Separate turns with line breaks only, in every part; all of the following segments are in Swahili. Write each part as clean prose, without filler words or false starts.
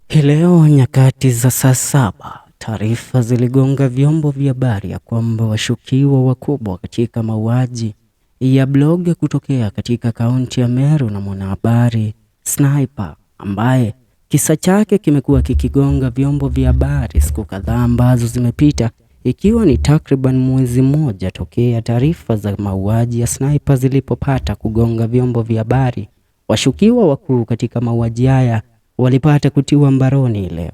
Hii leo nyakati za saa 7, taarifa ziligonga vyombo vya habari ya kwamba washukiwa wakubwa katika mauaji ya blog kutokea katika kaunti ya Meru na mwanahabari Sniper ambaye kisa chake kimekuwa kikigonga vyombo vya habari siku kadhaa ambazo zimepita, ikiwa ni takriban mwezi mmoja tokea taarifa za mauaji ya Sniper zilipopata kugonga vyombo vya habari. Washukiwa wakuu katika mauaji haya walipata kutiwa mbaroni leo.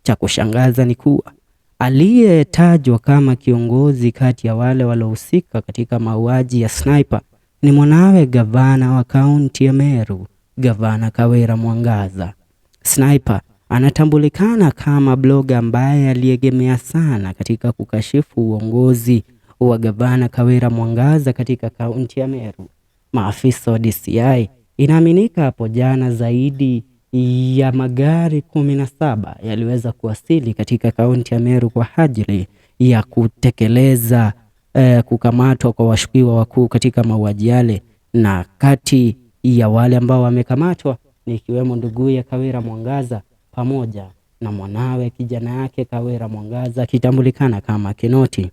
Cha kushangaza ni kuwa aliyetajwa kama kiongozi kati ya wale waliohusika katika mauaji ya Sniper ni mwanawe gavana wa kaunti ya Meru, Gavana Kawira Mwangaza. Sniper anatambulikana kama bloga ambaye aliegemea sana katika kukashifu uongozi wa Gavana Kawira Mwangaza katika kaunti ya Meru. Maafisa wa DCI inaaminika hapo jana zaidi ya magari 17 yaliweza kuwasili katika kaunti ya Meru kwa ajili ya kutekeleza kukamatwa kwa washukiwa wakuu katika mauaji yale, na kati ya wale ambao wamekamatwa ni ikiwemo nduguye Kawira Mwangaza pamoja na mwanawe kijana yake Kawira Mwangaza akitambulikana kama Kinoti.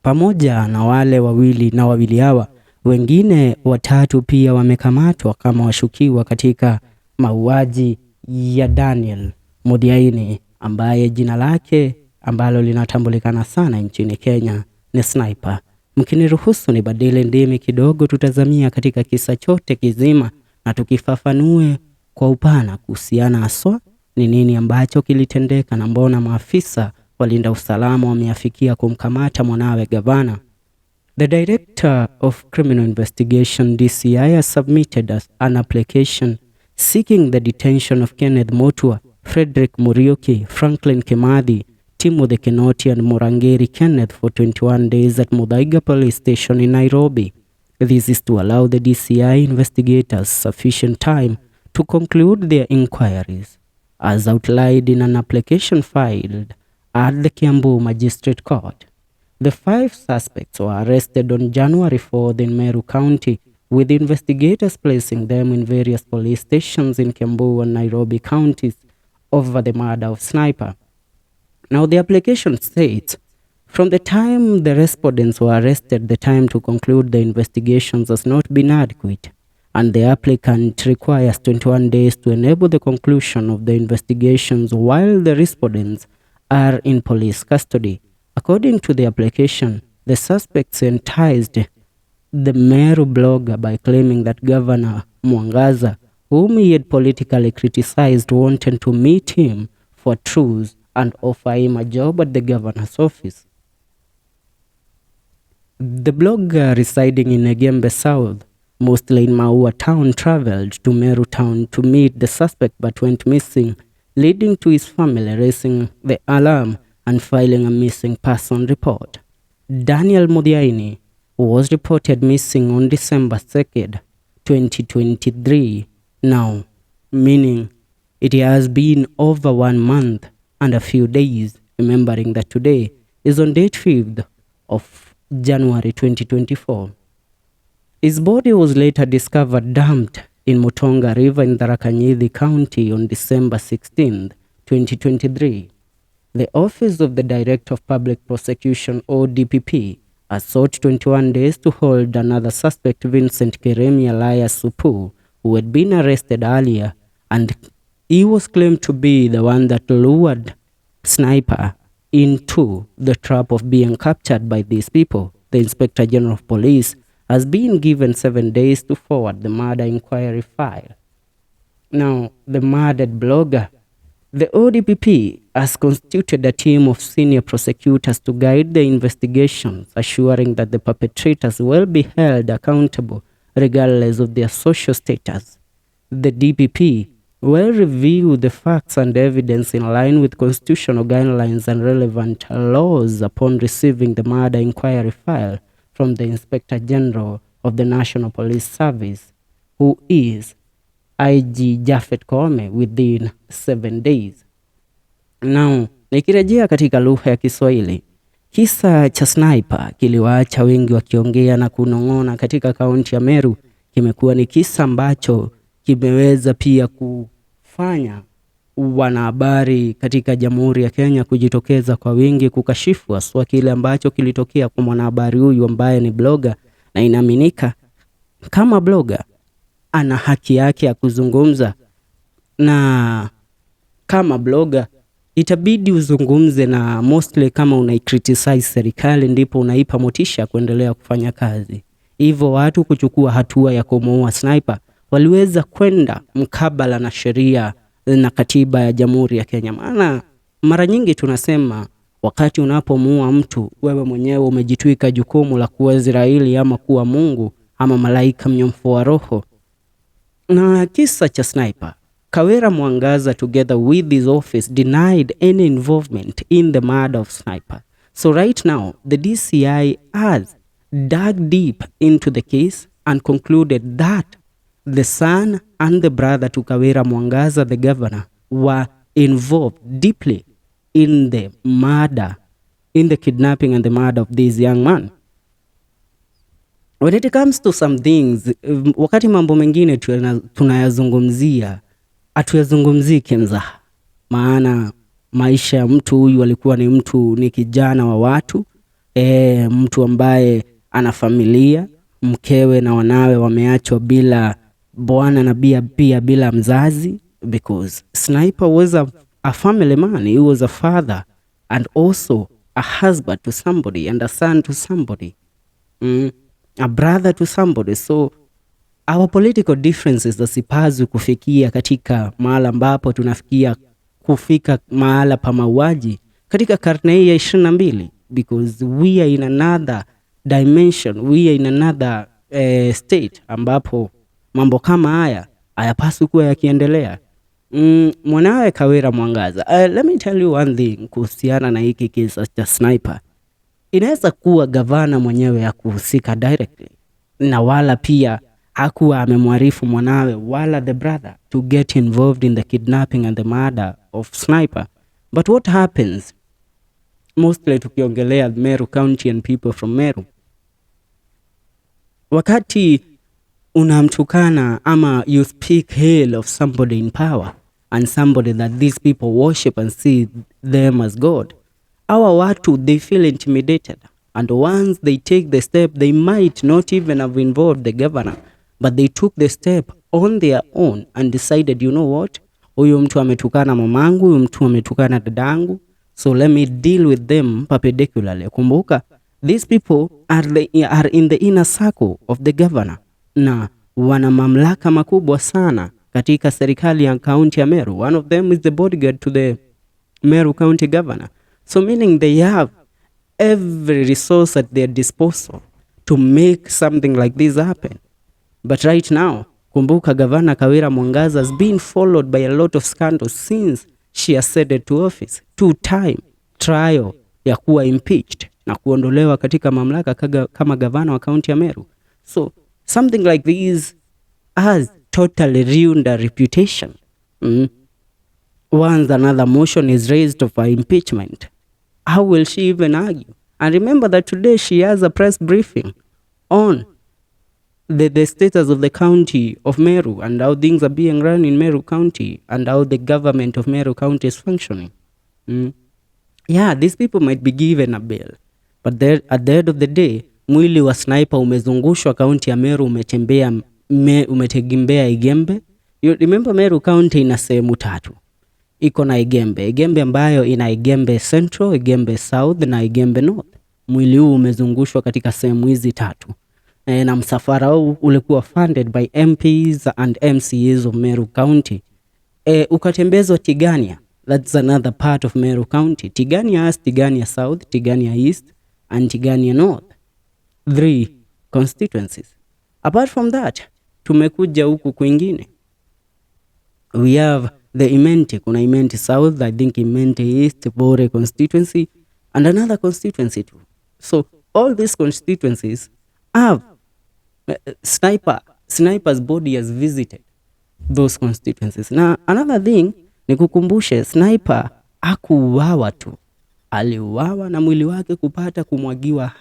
Pamoja na wale wawili hawa, wengine watatu pia wamekamatwa kama washukiwa katika mauaji ya Daniel Modiaini ambaye jina lake ambalo linatambulikana sana nchini Kenya ni Sniper. Mkiniruhusu nibadili ndimi kidogo, tutazamia katika kisa chote kizima na tukifafanue kwa upana kuhusiana haswa ni nini ambacho kilitendeka na mbona maafisa walinda usalama wameafikia kumkamata mwanawe gavana. The Director of Criminal Investigation DCI has submitted an application seeking the detention of Kenneth Mutua, Frederick Muriuki, Franklin Kimathi, Timothy Kinoti and Murangeri Kenneth for 21 days at Muthaiga Police Station in Nairobi. This is to allow the DCI investigators sufficient time to conclude their inquiries, as outlined in an application filed at the Kiambu Magistrate Court. The 5 suspects were arrested on January 4th in Meru County, with investigators placing them in various police stations in Kiambu and Nairobi counties over the murder of Sniper. Now, the application states, from the time the respondents were arrested, the time to conclude the investigations has not been adequate, and the applicant requires 21 days to enable the conclusion of the investigations while the respondents are in police custody. According to the application, the suspects enticed the MERU blogger by claiming that Governor Mwangaza, whom he had politically criticized, wanted to meet him for truce and offer him a job at the governor's office. The blogger, residing in Egembe South, mostly in Maua town, traveled to Meru town to meet the suspect but went missing, leading to his family raising the alarm and filing a missing person report. Daniel Modiaini was reported missing on December 2nd, 2023, now meaning it has been over 1 month and a few days, remembering that today is on date 5th of January 2024. His body was later discovered dumped in Mutonga River in Tharaka Nithi County on December 16th, 2023. The Office of the Director of Public Prosecution, or DPP, has sought 21 days to hold another suspect, Vincent Keremi alias Supu, who had been arrested earlier, and he was claimed to be the one that lured Sniper into the trap of being captured by these people. The Inspector General of Police has been given 7 days to forward the murder inquiry file. Now, the murdered blogger. The ODPP has constituted a team of senior prosecutors to guide the investigations, assuring that the perpetrators will be held accountable regardless of their social status. The DPP will review the facts and evidence in line with constitutional guidelines and relevant laws upon receiving the murder inquiry file from the Inspector General of the National Police Service, who is IG Japhet Koome, within 7 days. Now, nikirejea katika lugha ya Kiswahili, kisa cha Sniper kiliwaacha wengi wakiongea na kunong'ona katika kaunti ya Meru. Kimekuwa ni kisa ambacho kimeweza pia kufanya wanahabari katika Jamhuri ya Kenya kujitokeza kwa wingi kukashifu haswa kile ambacho kilitokea kwa mwanahabari huyu ambaye ni blogger, na inaaminika kama blogger ana haki yake ya kuzungumza, na kama blogger itabidi uzungumze, na mostly kama unaicriticize serikali ndipo unaipa motisha kuendelea kufanya kazi. Hivyo watu kuchukua hatua ya kumuua sniper waliweza kwenda mkabala na sheria na katiba ya Jamhuri ya Kenya. Maana mara nyingi tunasema wakati unapomuua mtu, wewe mwenyewe umejitwika jukumu la kuwa Israeli ama kuwa Mungu ama malaika mnyomfu wa roho. Na kisa cha sniper, Kawira Mwangaza together with his office denied any involvement in the murder of sniper. So right now the DCI has dug deep into the case and concluded that the son and the brother to Kawira Mwangaza, the governor, were involved deeply in the murder, in the kidnapping and the murder of this young man. When it comes to some things, wakati mambo mengine tunayazungumzia, hatuyazungumzii kimzaha. Maana maisha ya mtu huyu alikuwa ni kijana wa watu, mtu ambaye ana familia, mkewe na wanawe wameachwa bila bwana na pia bila mzazi, because sniper was a family man. He was a father and also a husband to somebody and a son to somebody, a brother to somebody. So our political differences zasipazwi kufikia katika mahala ambapo tunafikia kufika mahala pa mauaji katika karne hii ya 22, because we are in another dimension, we are in another state ambapo mambo kama haya hayapaswi kuwa yakiendelea. Mwanawe Kawira Mwangaza, let me tell you one thing kuhusiana na hiki kisa cha sniper. Inaweza kuwa gavana mwenyewe ya kuhusika directly, na wala pia hakuwa amemwarifu mwanawe wala the brother to get involved in the kidnapping and the murder of sniper. But what happens, mostly tukiongelea Meru County and people from Meru, wakati unamtukana ama you speak ill of somebody in power and somebody that these people worship and see them as God, our watu, they feel intimidated, and once they take the step, they might not even have involved the governor, but they took the step on their own and decided, you know what, huyu mtu ametukana mamangu, huyu mtu ametukana dadangu, so let me deal with them perpendicularly. Kumbuka, these people are in the inner circle of the governor, na wana mamlaka makubwa sana katika serikali ya kaunti ya Meru. One of them is the bodyguard to the Meru County governor. So meaning they have every resource at their disposal to make something like this happen. But right now, kumbuka, Governor Kawira Mwangaza has been followed by a lot of scandals since she ascended to office. 2-time trial ya kuwa impeached na kuondolewa katika mamlaka kama gavana wa kaunti ya Meru. So something like this has totally ruined her reputation. Once another motion is raised for impeachment, how will she even argue? And remember that today she has a press briefing on the status of the county of Meru and how things are being run in Meru County and how the government of Meru County is functioning. Yeah, these people might be given a bail, but at the end of the day, mwili wa sniper umezungushwa kaunti ya Meru, umetegimbea Igembe. You remember Meru County ina sehemu 3. Iko na Igembe ambayo ina Igembe Central, Igembe South na Igembe North. Mwili huu umezungushwa katika sehemu hizi 3. Na msafara huu ulikuwa funded by MPs and MCAs of Meru County. Ukatembezwa Tigania, that's another part of Meru County. Tigania has Tigania South, Tigania East and Tigania North. 3 constituencies. Apart from that, tumekuja huku kwingine. We have the Imenti, kuna Imenti South, I think Imenti East, Bore constituency, and another constituency too. So all these constituencies have sniper's body has visited those constituencies. Na another thing ni kukumbushe, sniper hakuuawa tu, aliuawa na mwili wake kupata kumwagiwa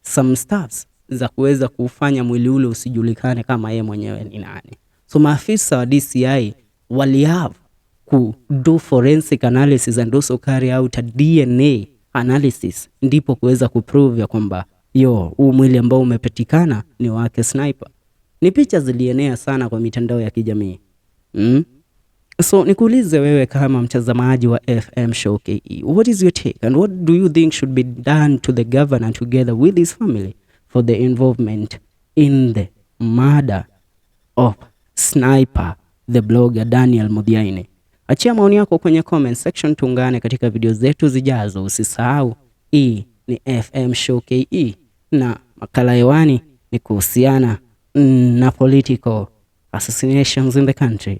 some stuffs za kuweza kufanya mwili ule usijulikane kama yeye mwenyewe ni nani. So maafisa wa DCI wali have do forensic analysis and also carry out a DNA analysis, ndipo kuweza kuprove ya kwamba huu mwili ambao umepatikana ni wake sniper. Ni picha zilienea sana kwa mitandao ya kijamii. So nikuulize wewe kama mtazamaji wa FM Show KE, what is your take and what do you think should be done to the governor together with his family for the involvement in the murder of sniper the blogger Daniel Mudhiaine? Achia maoni yako kwenye comment section, tuungane katika video zetu zijazo. Usisahau, hii ni FM Show KE na makala hewani ni kuhusiana na political assassinations in the country.